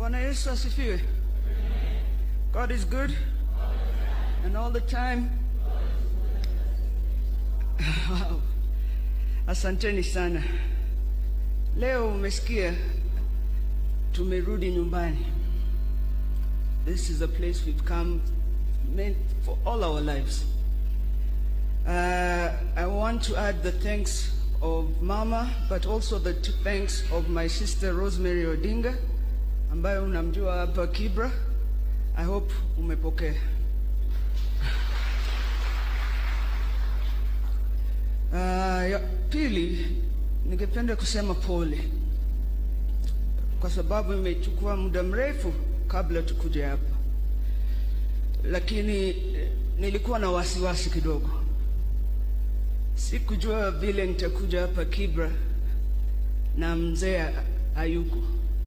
Bwana Yesu asifiwe. God is good and all the time. Wow. Asanteni sana. Leo umesikia tumerudi nyumbani. This is a place we've come meant for all our lives. I want to add the thanks of Mama, but also the thanks of my sister Rosemary Odinga, ambayo unamjua hapa Kibra. I hope umepokea. Pili, ningependa kusema pole, kwa sababu imechukua muda mrefu kabla tukuje hapa, lakini nilikuwa na wasiwasi kidogo. Sikujua vile nitakuja hapa Kibra na mzee hayuko.